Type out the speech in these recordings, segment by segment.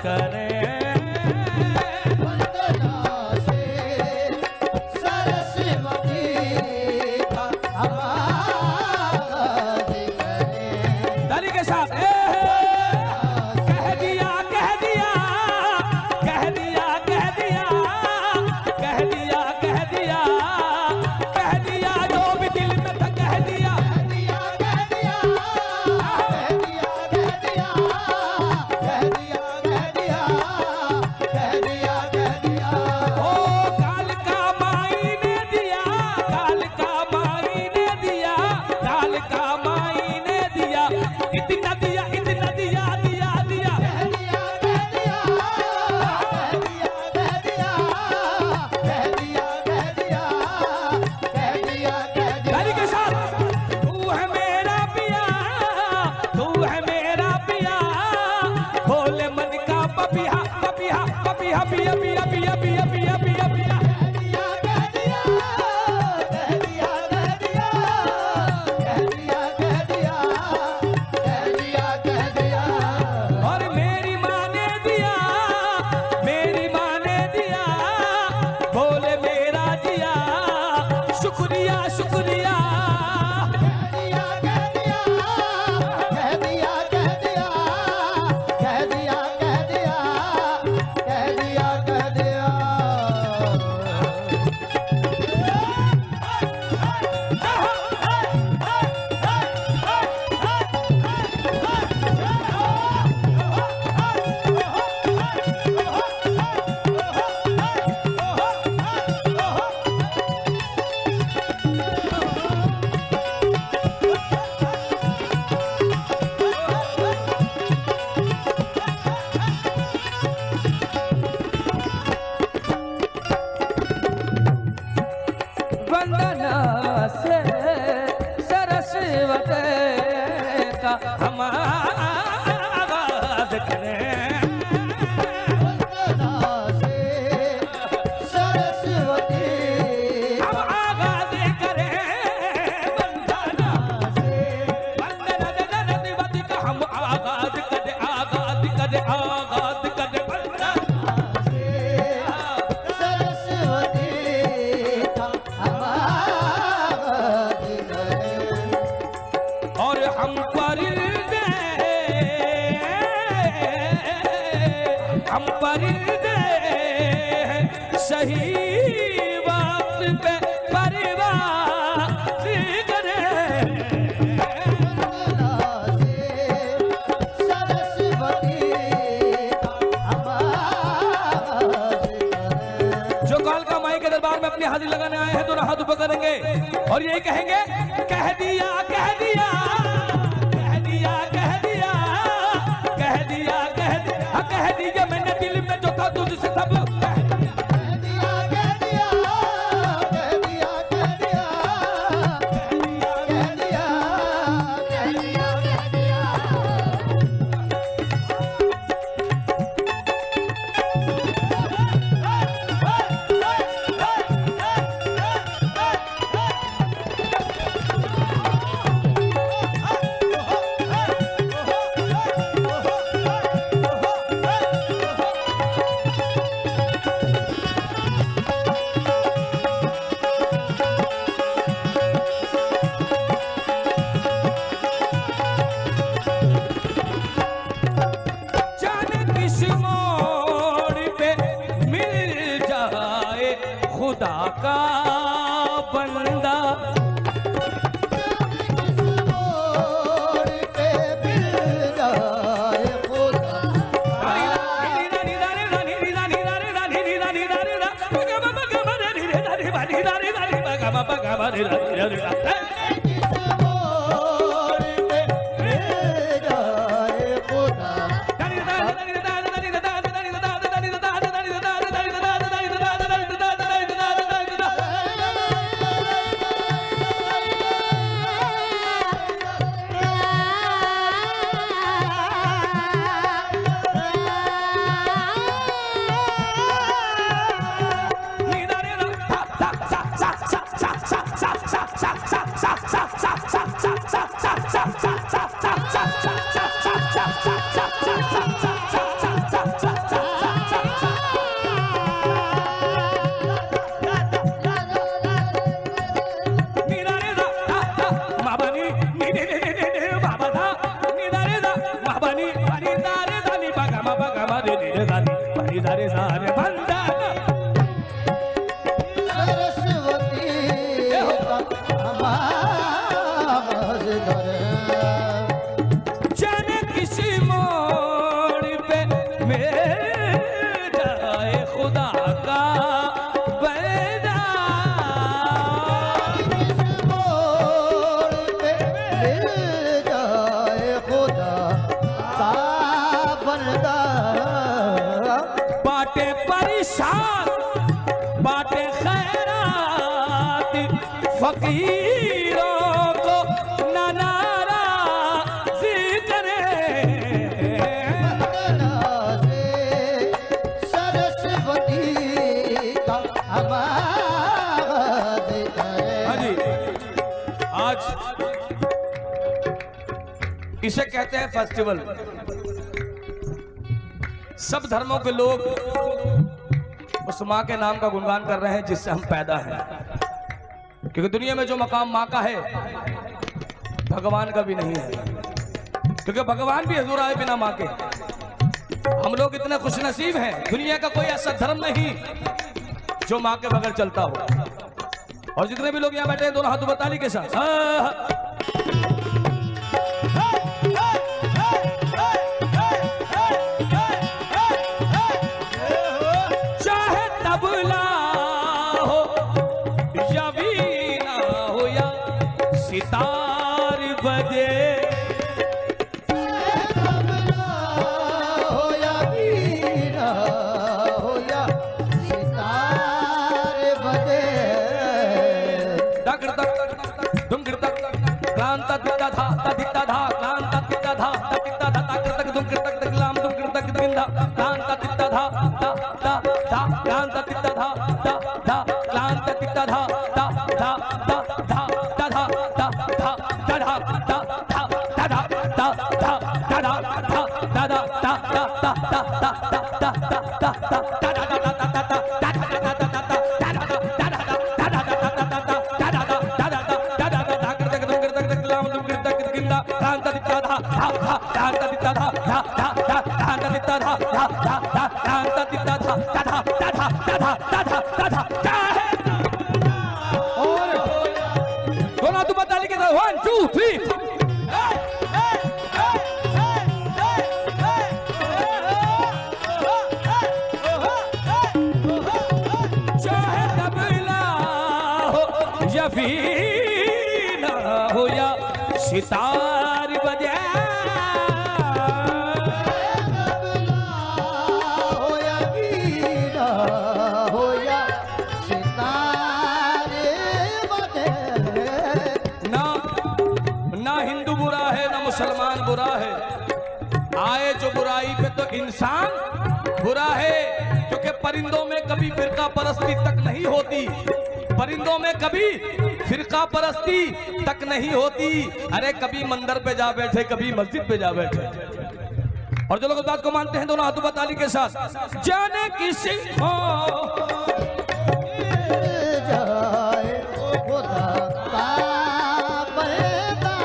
करें। ताली के साथ कह दिया कह दिया कह दिया कह दिया कह दिया कह दिया कह दिया जो भी दिल में था कह दिया कह दिया कह दिया कह दिया कह दिया कह दिया कह दिया कह दिया ओ काल का माई ने दिया काल का माई ने दिया काल का माई ने दिया इतना दिया दिया दिया दिया कह दिया कह दिया कह दिया कह दिया कह दिया कह दिया कह दिया कह दिया के साथ तू है मेरा पिया तू है मेरा पिया भोले मन का पपिया पपिया पपिया पिया पिया पिया पिया पिया पिया पिया कह दिया कह दिया कह दिया कह दिया कह दिया कह दिया कह दिया और मेरी माँ ने दिया भोले मेरा जिया शुक्रिया शुक्रिया कह दिया कह दिया कह दिया कह दिया कह दिया कह दिया कह दिया वंदना से सरस्वती का हम आगाज करें। वंदना से सरस्वती हम आगाज करें। वंदना से वंदना का हम आगाज करें आगाज करें आगाज करें वंदना से सरस्वती का हम आगाज करें और हम परिंदे सही वक्त पे परिवार करें। वंदना से सरस्वती का हम आगाज करें। जो कालका माई के दरबार में अपनी हाजिरी लगाने आए हैं दोनों हाथ ऊपर करेंगे और यही कहेंगे कह दिया कह दिया कह दिया कह दिया कह दिया कह दिया कह दिया मैंने दिल में जो था तुझसे सब कह दिया कह दिया कह दिया कह दिया कह दिया कह दिया कह दिया कह दिया खुदा का बंदा किस मोड़ पे मिल जाए खुदा इधर सारे बंदा सरस्वती जाने किसी मोड़ पे मिल जाए खुदा का बंदा, किस मोड़ पे मिल जाए खुदा का बंदा, बाटे परेशान बाटे खैरात फकीरों को ना नाराज़ी करे, वंदना से सरस्वती का आवाज करे। हाँ जी। आज इसे कहते हैं फेस्टिवल। सब धर्मों के लोग उस माँ के नाम का गुणगान कर रहे हैं जिससे हम पैदा हैं, क्योंकि दुनिया में जो मकाम माँ का है भगवान का भी नहीं है, क्योंकि भगवान भी हजूर आए बिना माँ के। हम लोग इतने खुशनसीब हैं, दुनिया का कोई ऐसा धर्म नहीं जो माँ के बगैर चलता हो। और जितने भी लोग यहाँ बैठे हैं दोनों हाथों बताली के साथ चाहे तबला हो या वीणा हो या सितार बजे, तबला हो या वीणा हो या सितार बजे, डग डग दुम गिर तक क्रांत दिता था तदिता था क्रांत दिता था तदिता था तक तक दुम गिर तक तगलाम दुम गिर तक दिंदा क्रांत दिता था ता ता ता क्रांत दिता था ता ता क्रांत दिता था ता ता ता ता ता ता ता ता ता ता ता ता ता दोनों तू बता लिखे 1 2 3 चाहे तबला हो या वीणा हो या सितार बजे, तबला हो या वीणा हो या सितार बजे, ना ना हिंदू बुरा है ना मुसलमान बुरा है, आए जो बुराई पे तो इंसान बुरा है, क्योंकि परिंदों में कभी फिरका परस्ती तक नहीं होती, परिंदों में कभी फिरका परस्ती तक नहीं होती। अरे कभी मंदिर पे जा बैठे कभी मस्जिद पे जा बैठे। और जो लोग इस बात को मानते हैं दोनों हाथों पर ताली के साथ जाने किसी हो जाए खुदा का बंदा,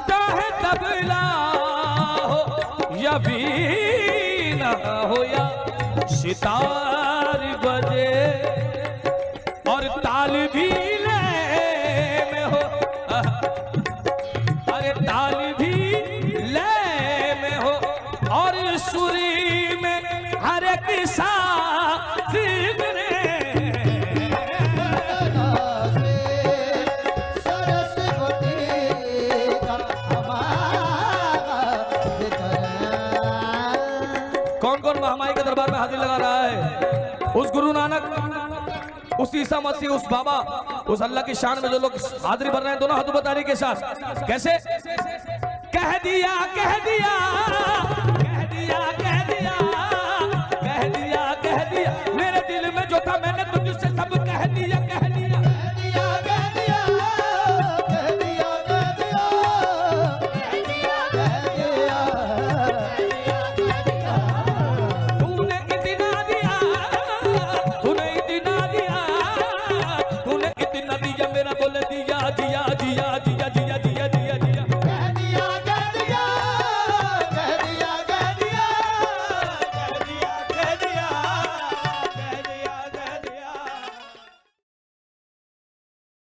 चाहे तबला हो या वीणा हो या सितार बजे, और ताल भी ले में हो, अरे ताल भी ले में हो, और सुरी में हर एक साथ बने। वंदना से सरस्वती का आवाज करे। कौन कौन महामाई के दरबार में हाजिर लगा रहा है? उस गुरु नानक, उस ईसा मसीह, उस बाबा, उस अल्लाह की शान में जो लोग हाजिरी भर रहे हैं दोनों हाथों बताने के साथ। कैसे? कह दिया